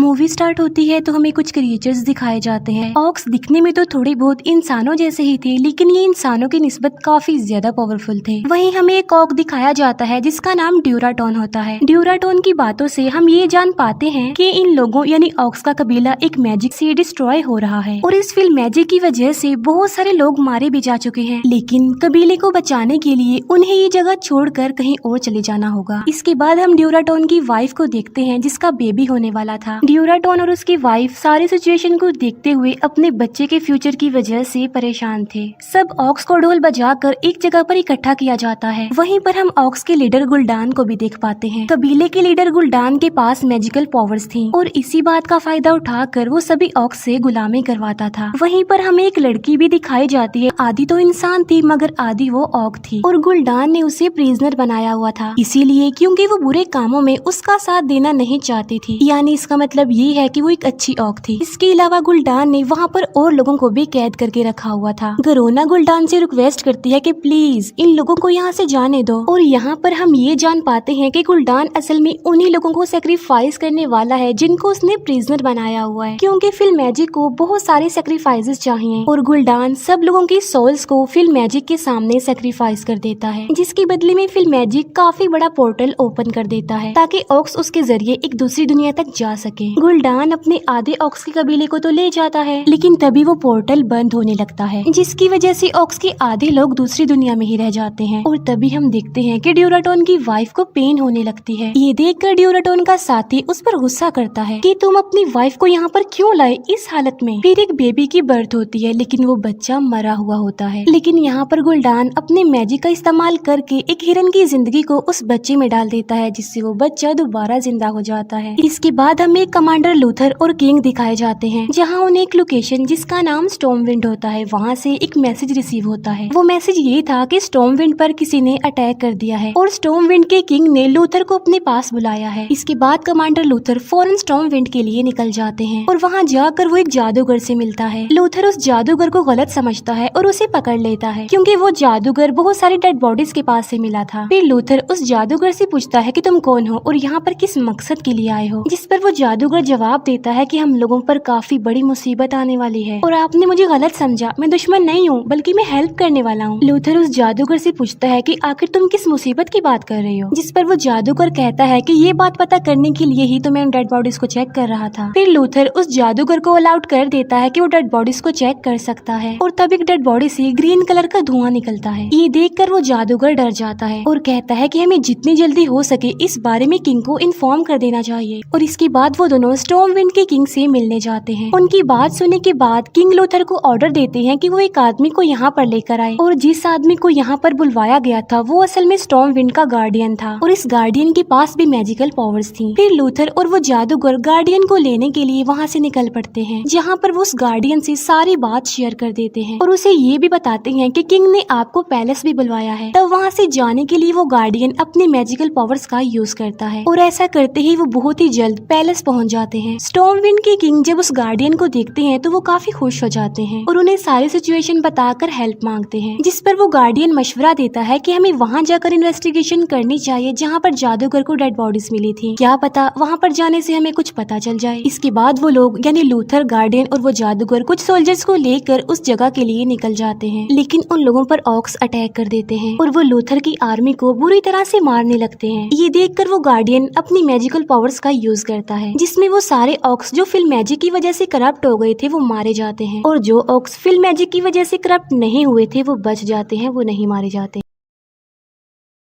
Movie start होती है तो हमें कुछ क्रिएचर्स दिखाए जाते हैं। ऑक्स दिखने में तो थोड़े बहुत इंसानों जैसे ही थे, लेकिन ये इंसानों की निस्बत काफी ज्यादा पावरफुल थे। वहीं हमें एक ऑक दिखाया जाता है जिसका नाम ड्यूराटोन होता है। ड्यूराटोन की बातों से हम ये जान पाते हैं कि इन लोगों यानी ऑक्स का कबीला एक मैजिक से डिस्ट्रॉय हो रहा है और इस फिल्म मैजिक की वजह से बहुत सारे लोग मारे भी जा चुके हैं, लेकिन कबीले को बचाने के लिए उन्हें ये जगह छोड़कर कहीं और चले जाना होगा। इसके बाद हम ड्यूराटोन की वाइफ को देखते हैं जिसका बेबी होने वाला था। ड्यूराटोन और उसकी वाइफ सारी सिचुएशन को देखते हुए अपने बच्चे के फ्यूचर की वजह से परेशान थे। सब ऑक्स को ढोल बजाकर एक जगह पर इकट्ठा किया जाता है। वहीं पर हम ऑक्स के लीडर गुल्डान को भी देख पाते हैं। कबीले के लीडर गुल्डान के पास मैजिकल पावर्स थी और इसी बात का फायदा उठाकर वो सभी ऑक्स से गुलामी करवाता था। वहीं पर हमें एक लड़की भी दिखाई जाती है। आधी तो इंसान थी मगर आधी वो ऑक थी और गुल्डान ने उसे प्रिजनर बनाया हुआ था, इसीलिए क्योंकि वो बुरे कामों में उसका साथ देना नहीं चाहती थी। यानी इसका मतलब ये है कि वो एक अच्छी ऑक थी। इसके अलावा गुल्डान ने वहाँ पर और लोगों को भी कैद करके रखा हुआ था। गरोना गुल्डान से रिक्वेस्ट करती है कि प्लीज इन लोगों को यहाँ से जाने दो और यहाँ पर हम ये जान पाते हैं कि गुल्डान असल में उन्हीं लोगों को सेक्रीफाइस करने वाला है जिनको उसने प्रिजनर बनाया हुआ है, क्योंकि फिल्म मैजिक को बहुत सारे सेक्रीफाइसेस चाहिए और गुल्डान सब लोगों की सोल्स को फिल्म मैजिक के सामने सेक्रीफाइस कर देता है, जिसके बदले में फिल्म मैजिक काफी बड़ा पोर्टल ओपन कर देता है ताकि ऑक्स उसके जरिए एक दूसरी दुनिया तक जा सके। गुल्डान अपने आधे ऑक्स के कबीले को तो ले जाता है, लेकिन तभी वो पोर्टल बंद होने लगता है, जिसकी वजह से ऑक्स के आधे लोग दूसरी दुनिया में ही रह जाते हैं। और तभी हम देखते हैं कि ड्यूराटोन की वाइफ को पेन होने लगती है। ये देखकर ड्यूराटोन का साथी उस पर गुस्सा करता है कि तुम अपनी वाइफ को यहाँ पर क्यों लाए इस हालत में। फिर एक बेबी की बर्थ होती है, लेकिन वो बच्चा मरा हुआ होता है। लेकिन यहाँ पर गुल्डान अपने मैजिक का इस्तेमाल करके एक हिरन की जिंदगी को उस बच्चे में डाल देता है, जिससे वो बच्चा दोबारा जिंदा हो जाता है। इसके बाद हमें कमांडर लूथर और किंग दिखाए जाते हैं, जहाँ उन्हें एक लोकेशन जिसका नाम स्टॉर्मविंड होता है वहाँ से एक मैसेज रिसीव होता है। वो मैसेज ये था कि स्टॉर्मविंड पर किसी ने अटैक कर दिया है और स्टॉर्मविंड के किंग ने लूथर को अपने पास बुलाया है। इसके बाद कमांडर लूथर फौरन स्टॉर्मविंड के लिए निकल जाते हैं और वहाँ जाकर वो एक जादूगर से मिलता है। लूथर उस जादूगर को गलत समझता है और उसे पकड़ लेता है, क्योंकि वो जादूगर बहुत सारी डेड बॉडीज के पास से मिला था। फिर लूथर उस जादूगर से पूछता है कि तुम कौन हो और यहाँ पर किस मकसद के लिए आए हो, जिस पर वो जादूगर जवाब देता है कि हम लोगों पर काफी बड़ी मुसीबत आने वाली है और आपने मुझे गलत समझा, मैं दुश्मन नहीं हूँ बल्कि मैं हेल्प करने वाला हूँ। लूथर उस जादूगर से पूछता है कि आखिर तुम किस मुसीबत की बात कर रहे हो, जिस पर वो जादूगर कहता है कि ये बात पता करने के लिए ही तो मैं डेड बॉडीज को चेक कर रहा था। फिर लूथर उस जादूगर को अलाउड कर देता है कि वो डेड बॉडीज को चेक कर सकता है और तब एक डेड बॉडी से ग्रीन कलर का धुआं निकलता है। ये देखकर वो जादूगर डर जाता है और कहता है कि हमें जितनी जल्दी हो सके इस बारे में किंग को इन्फॉर्म कर देना चाहिए। और इसके बाद वो दोनों स्टॉर्मविंड के किंग से मिलने जाते हैं। उनकी बात सुनने के बाद किंग लूथर को ऑर्डर देते हैं कि वो एक आदमी को यहाँ पर लेकर आए और जिस आदमी को यहाँ पर बुलवाया गया था वो असल में स्टॉर्मविंड का गार्डियन था और इस गार्डियन के पास भी मैजिकल पावर्स थी। फिर लूथर और वो जादूगर गार्डियन को लेने के लिए वहाँ से निकल पड़ते हैं, जहाँ पर वो उस गार्डियन से सारी बात शेयर कर देते हैं और उसे ये भी बताते हैं कि किंग ने आपको पैलेस भी बुलवाया है। तब वहाँ से जाने के लिए वो गार्डियन अपने मैजिकल पावर्स का यूज करता है और ऐसा करते ही वो बहुत ही जल्द पैलेस पहुँच जाते हैं। स्टॉर्मविंड के किंग जब उस गार्डियन को देखते हैं तो वो काफी खुश हो जाते हैं और उन्हें सारी सिचुएशन बताकर हेल्प मांगते हैं, जिस पर वो गार्डियन मशवरा देता है कि हमें वहाँ जाकर इन्वेस्टिगेशन करनी चाहिए जहाँ पर जादूगर को डेड बॉडीज मिली थी, क्या पता वहाँ पर जाने से हमें कुछ पता चल जाए। इसके बाद वो लोग यानी लूथर, गार्डियन और वो जादूगर कुछ सोल्जर्स को लेकर उस जगह के लिए निकल जाते हैं, लेकिन उन लोगों पर ऑक्स अटैक कर देते हैं और वो लूथर की आर्मी को बुरी तरह से मारने लगते हैं। ये देखकर वो गार्डियन अपनी मैजिकल पावर्स का यूज करता है, जिसमें वो सारे ऑक्स जो फिल्म मैजिक की वजह से करप्ट हो गए थे वो मारे जाते हैं और जो ऑक्स फिल्म मैजिक की वजह से करप्ट नहीं हुए थे वो बच जाते हैं, वो नहीं मारे जाते।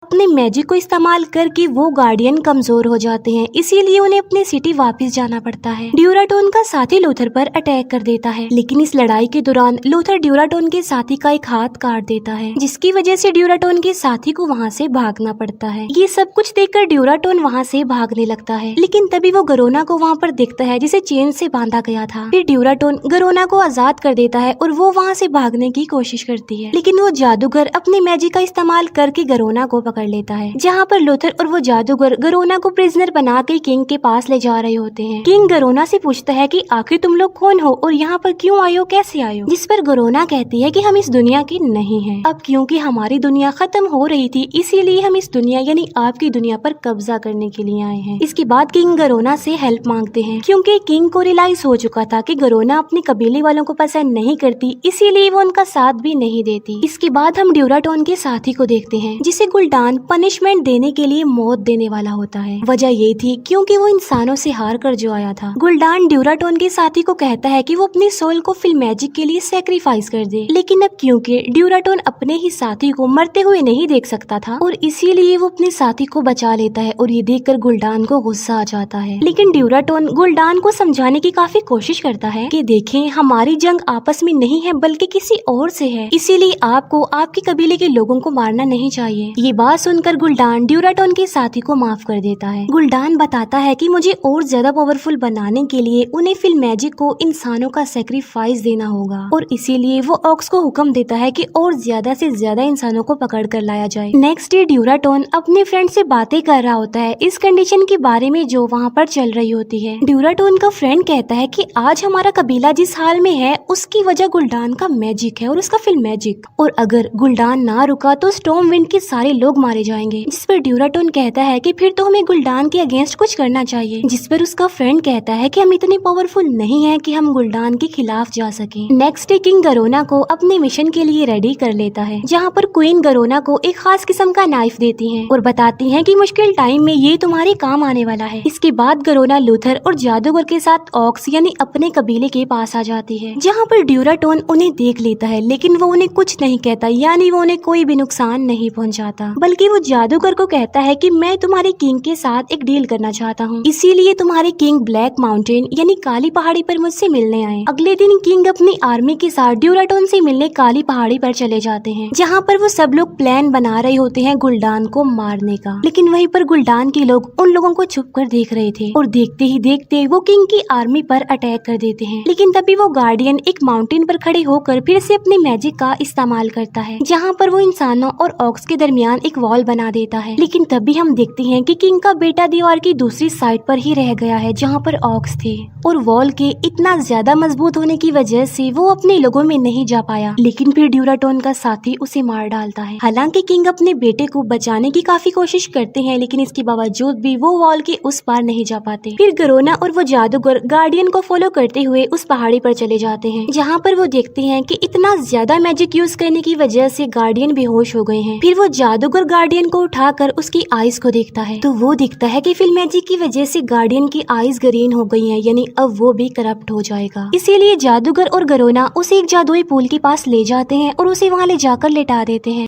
अपने मैजिक को इस्तेमाल करके वो गार्डियन कमजोर हो जाते हैं, इसीलिए उन्हें अपनी सिटी वापस जाना पड़ता है। ड्यूराटोन का साथी लूथर पर अटैक कर देता है, लेकिन इस लड़ाई के दौरान लूथर ड्यूराटोन के साथी का एक हाथ काट देता है, जिसकी वजह से ड्यूराटोन के साथी को वहाँ से भागना पड़ता है। ये सब कुछ देखकर ड्यूराटोन वहाँ से भागने लगता है, लेकिन तभी वो गरोना को वहाँ पर देखता है जिसे चेन से बांधा गया था। फिर ड्यूराटोन गरोना को आजाद कर देता है और वो वहाँ से भागने की कोशिश करती है, लेकिन वो जादूगर अपने मैजिक का इस्तेमाल करके गरोना को पकड़ पकड़ लेता है, जहाँ पर लूथर और वो जादूगर गरोना को प्रिजनर बनाकर किंग के पास ले जा रहे होते हैं। किंग गरोना से पूछता है कि आखिर तुम लोग कौन हो और यहाँ पर क्यों आए हो, कैसे आए हो? जिस पर गरोना कहती है कि हम इस दुनिया की नहीं हैं। अब क्योंकि हमारी दुनिया खत्म हो रही थी, इसीलिए हम इस दुनिया यानी आपकी दुनिया पर कब्जा करने के लिए आए हैं। इसके बाद किंग गरोना से हेल्प मांगते हैं, क्योंकि किंग को रियलाइज हो चुका था कि गरोना अपने कबीले वालों को पसंद नहीं करती, इसीलिए वो उनका साथ भी नहीं देती। इसके बाद हम ड्यूराटोन के साथी को देखते हैं, जिसे गुल्डान पनिशमेंट देने के लिए मौत देने वाला होता है। वजह ये थी क्योंकि वो इंसानों से हार कर जो आया था। गुल्डान ड्यूराटोन के साथी को कहता है कि वो अपनी सोल को फिल्म मैजिक के लिए सेक्रीफाइस कर दे, लेकिन अब क्योंकि ड्यूराटोन अपने ही साथी को मरते हुए नहीं देख सकता था और इसीलिए वो अपने साथी को बचा लेता है और ये देखकर गुल्डान को गुस्सा आ जाता है। लेकिन ड्यूराटोन गुल्डान को समझाने की काफी कोशिश करता है कि देखें, हमारी जंग आपस में नहीं है बल्कि किसी और से है, इसीलिए आपको आपके कबीले के लोगों को मारना नहीं चाहिए। ये बात सुनकर गुल्डान ड्यूराटोन के साथी को माफ कर देता है। गुल्डान बताता है कि मुझे और ज्यादा पावरफुल बनाने के लिए उन्हें फिल्म मैजिक को इंसानों का सेक्रीफाइस देना होगा और इसीलिए वो ऑक्स को हुक्म देता है कि और ज्यादा से ज्यादा इंसानों को पकड़ कर लाया जाए। नेक्स्ट डे ड्यूराटोन अपने फ्रेंड से बातें कर रहा होता है इस कंडीशन के बारे में जो वहाँ पर चल रही होती है। ड्यूराटोन का फ्रेंड कहता है कि आज हमारा कबीला जिस हाल में है उसकी वजह गुल्डान का मैजिक है और उसका फिल्म मैजिक, और अगर गुल्डान ना रुका तो स्टॉर्म विंड के सारे लोग मारे जाएंगे। जिस पर ड्यूराटोन कहता है कि फिर तो हमें गुल्डान के अगेंस्ट कुछ करना चाहिए। जिस पर उसका फ्रेंड कहता है कि हम इतने पावरफुल नहीं है कि हम गुल्डान के खिलाफ जा सके। नेक्स्ट डे किंग गरोना को अपने मिशन के लिए रेडी कर लेता है, जहाँ पर क्वीन गरोना को एक खास किस्म का नाइफ देती है और बताती है कि मुश्किल टाइम में ये तुम्हारे काम आने वाला है। इसके बाद गरोना लूथर और जादूगर के साथ ऑक्स यानी अपने कबीले के पास आ जाती है, जहाँ पर ड्यूराटोन उन्हें देख लेता है, लेकिन वो उन्हें कुछ नहीं कहता, यानी वो उन्हें कोई भी नुकसान नहीं पहुँचाता, बल्कि वो जादूगर को कहता है कि मैं तुम्हारे किंग के साथ एक डील करना चाहता हूँ, इसीलिए तुम्हारे किंग ब्लैक माउंटेन यानी काली पहाड़ी पर मुझसे मिलने आए। अगले दिन किंग अपनी आर्मी के साथ ड्यूराटोन से मिलने काली पहाड़ी पर चले जाते हैं, जहाँ पर वो सब लोग प्लान बना रहे होते हैं गुल्डान को मारने का। लेकिन वहीं पर गुल्डान के लोग उन लोगों को छुप कर देख रहे थे और देखते ही देखते वो किंग की आर्मी पर अटैक कर देते हैं। लेकिन तभी वो गार्डियन एक माउंटेन पर खड़े होकर फिर से अपने मैजिक का इस्तेमाल करता है, जहाँ पर वो इंसानों और ऑक्स के दरमियान एक वॉल बना देता है। लेकिन तभी हम देखते हैं कि किंग का बेटा दीवार की दूसरी साइड पर ही रह गया है, जहाँ पर ऑक्स थे, और वॉल के इतना ज्यादा मजबूत होने की वजह से वो अपने लोगों में नहीं जा पाया। लेकिन फिर ड्यूराटोन का साथी उसे मार डालता है। हालांकि किंग अपने बेटे को बचाने की काफी कोशिश करते हैं, लेकिन इसके बावजूद भी वो वॉल के उस पार नहीं जा पाते। फिर गरोना और वो जादूगर गार्डियन को फॉलो करते हुए उस पहाड़ी पर चले जाते हैं, जहाँ पर वो देखते हैं कि इतना ज्यादा मैजिक यूज करने की वजह से गार्डियन बेहोश हो गए हैं। फिर वो जादूगर गार्डियन को उठाकर उसकी आईज को देखता है, तो वो दिखता है कि फिल्म मैजिक की वजह से गार्डियन की आईज ग्रीन हो गई हैं, यानी अब वो भी करप्ट हो जाएगा। इसीलिए जादूगर और गरोना उसे एक जादुई पूल के पास ले जाते हैं और उसे वहाँ ले जाकर लेटा देते हैं।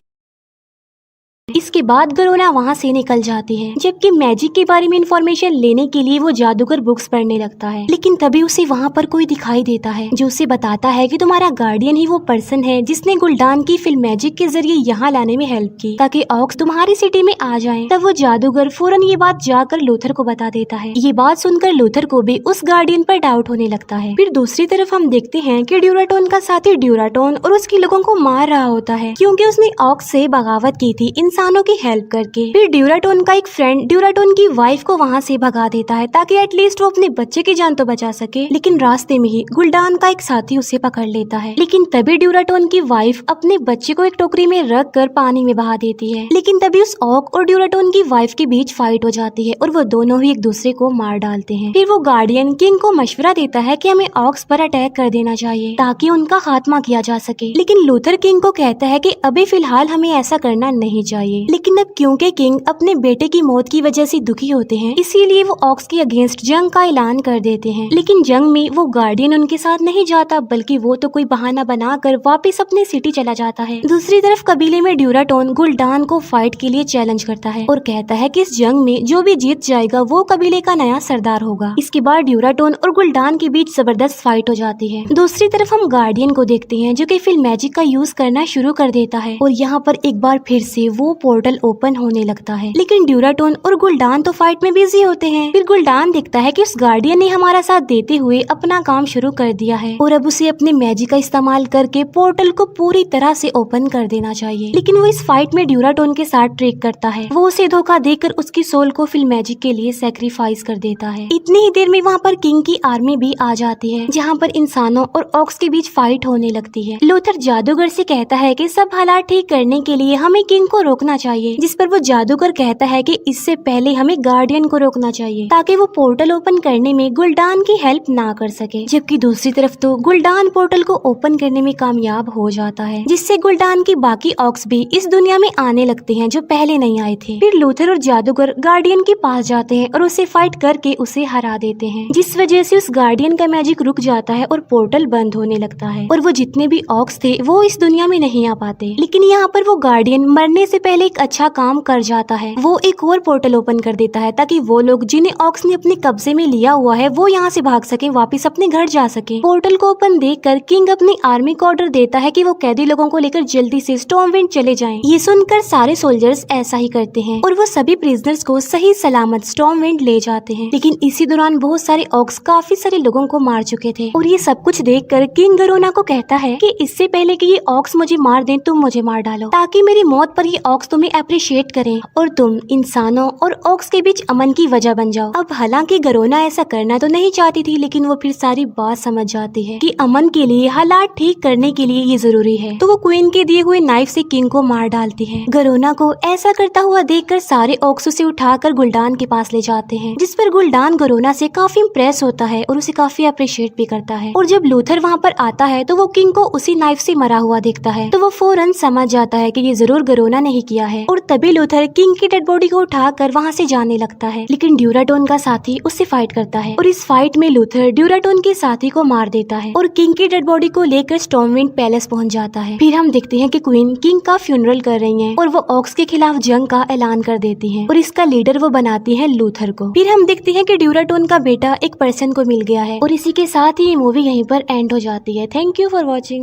इसके बाद गरोना वहाँ से निकल जाती है, जबकि मैजिक के बारे में इंफॉर्मेशन लेने के लिए वो जादूगर बुक्स पढ़ने लगता है। लेकिन तभी उसे वहाँ पर कोई दिखाई देता है जो उसे बताता है कि तुम्हारा गार्डियन ही वो पर्सन है जिसने गुल्डान की फिल्म मैजिक के जरिए यहाँ लाने में हेल्प की ताकि ऑक्स तुम्हारी सिटी में आ जाए। तब वो जादूगर फौरन ये बात जाकर लूथर को बता देता है। ये बात सुनकर लूथर को भी उस गार्डियन पर डाउट होने लगता है। फिर दूसरी तरफ हम देखते हैं कि ड्यूराटोन का साथी ड्यूराटोन और उसके लोगों को मार रहा होता है, क्योंकि उसने ऑक्स से बगावत की थी इंसानों की हेल्प करके। फिर ड्यूराटोन का एक फ्रेंड ड्यूराटोन की वाइफ को वहाँ से भगा देता है ताकि एटलीस्ट वो अपने बच्चे की जान तो बचा सके। लेकिन रास्ते में ही गुल्डान का एक साथी उसे पकड़ लेता है। लेकिन तभी ड्यूराटोन की वाइफ अपने बच्चे को एक टोकरी में रख कर पानी में बहा देती है। लेकिन तभी उस ऑक और ड्यूराटोन की वाइफ के बीच फाइट हो जाती है और वो दोनों ही एक दूसरे को मार डालते हैं। फिर वो गार्डियन किंग को मशवरा देता है कि हमें ऑक्स पर अटैक कर देना चाहिए ताकि उनका खात्मा किया जा सके। लेकिन लूथर किंग को कहता है कि अभी फिलहाल हमें ऐसा करना नहीं चाहिए। लेकिन अब क्योंकि किंग अपने बेटे की मौत की वजह से दुखी होते हैं, इसीलिए वो ऑक्स के अगेंस्ट जंग का ऐलान कर देते हैं। लेकिन जंग में वो गार्डियन उनके साथ नहीं जाता, बल्कि वो तो कोई बहाना बनाकर वापस अपनी सिटी चला जाता है। दूसरी तरफ कबीले में ड्यूराटोन गुल्डान को फाइट के लिए चैलेंज करता है और कहता है कि इस जंग में जो भी जीत जाएगा वो कबीले का नया सरदार होगा। इसके बाद ड्यूराटोन और गुल्डान के बीच जबरदस्त फाइट हो जाती है। दूसरी तरफ हम गार्डियन को देखते हैं जो कि फिल्म मैजिक का यूज करना शुरू कर देता है और यहाँ पर एक बार फिर से वो वो पोर्टल ओपन होने लगता है। लेकिन ड्यूराटोन और गुलडान तो फाइट में बिजी होते हैं। फिर गुलडान दिखता है कि उस गार्डियन ने हमारा साथ देते हुए अपना काम शुरू कर दिया है और अब उसे अपने मैजिक का इस्तेमाल करके पोर्टल को पूरी तरह से ओपन कर देना चाहिए। लेकिन वो इस फाइट में ड्यूराटोन के साथ ट्रिक करता है। वो उसे धोखा देकर उसकी सोल को फिल मैजिक के लिए सैक्रिफाइस कर देता है। इतनी ही देर में वहाँ पर किंग की आर्मी भी आ जाती है, जहाँ पर इंसानों और ऑक्स के बीच फाइट होने लगती है। लूथर जादूगर से कहता है कि सब हालात ठीक करने के लिए हमें किंग को रोकना चाहिए, जिस पर वो जादूगर कहता है कि इससे पहले हमें गार्डियन को रोकना चाहिए ताकि वो पोर्टल ओपन करने में गुलडान की हेल्प ना कर सके। जबकि दूसरी तरफ तो गुलडान पोर्टल को ओपन करने में कामयाब हो जाता है, जिससे गुलडान की बाकी ऑक्स भी इस दुनिया में आने लगते हैं जो पहले नहीं आए थे। फिर लूथर और जादूगर गार्डियन के पास जाते हैं और उसे फाइट करके उसे हरा देते हैं, जिस वजह से उस गार्डियन का मैजिक रुक जाता है और पोर्टल बंद होने लगता है और वो जितने भी ऑक्स थे वो इस दुनिया में नहीं आ पाते। लेकिन यहाँ पर वो गार्डियन मरने से पहले एक अच्छा काम कर जाता है। वो एक और पोर्टल ओपन कर देता है ताकि वो लोग जिन्हें ऑक्स ने अपने कब्जे में लिया हुआ है वो यहाँ से भाग सके, वापस अपने घर जा सके। पोर्टल को ओपन देखकर किंग अपनी आर्मी को ऑर्डर देता है कि वो कैदी लोगों को लेकर जल्दी से स्टॉर्मविंड चले जाएं। ये सुनकर सारे सोल्जर्स ऐसा ही करते हैं और वो सभी प्रिजनर्स को सही सलामत स्टॉर्मविंड ले जाते हैं। लेकिन इसी दौरान बहुत सारे ऑक्स काफी सारे लोगों को मार चुके थे और ये सब कुछ देखकर किंग गरोना को कहता है कि इससे पहले कि ये ऑक्स मुझे मार दें तुम मुझे मार डालो, ताकि मेरी मौत पर ये ऑक्स तुम्हें अप्रिशिएट करें और तुम इंसानों और ऑक्स के बीच अमन की वजह बन जाओ। अब हालांकि गरोना ऐसा करना तो नहीं चाहती थी, लेकिन वो फिर सारी बात समझ जाती है कि अमन के लिए, हालात ठीक करने के लिए ये जरूरी है। तो वो क्वीन के दिए हुए नाइफ से किंग को मार डालती है। गरोना को ऐसा करता हुआ देखकर सारे ऑक्स उसे उठाकर गुलडान के पास ले जाते हैं, जिस पर गुलडान गरोना से काफी इम्प्रेस होता है और उसे काफी अप्रिशिएट भी करता है। और जब लूथर वहाँ पर आता है तो वो किंग को उसी नाइफ से मरा हुआ देखता है, तो वो फौरन समझ जाता है कि ये जरूर गरोना ने ही किया है और तभी लूथर किंग की डेड बॉडी को उठाकर वहाँ से जाने लगता है। लेकिन ड्यूराटोन का साथी उससे फाइट करता है और इस फाइट में लूथर ड्यूराटोन के साथी को मार देता है और किंग की डेड बॉडी को लेकर स्टॉर्मविंड पैलेस पहुँच जाता है। फिर हम देखते हैं कि क्वीन किंग का फ्यूनरल कर रही है और वो ऑक्स के खिलाफ जंग का ऐलान कर देती है और इसका लीडर वो बनाती है लूथर को। फिर हम देखते हैं कि ड्यूराटोन का बेटा एक पर्सन को मिल गया है और इसी के साथ ही ये मूवी यहीं पर एंड हो जाती है। Thank you for watching.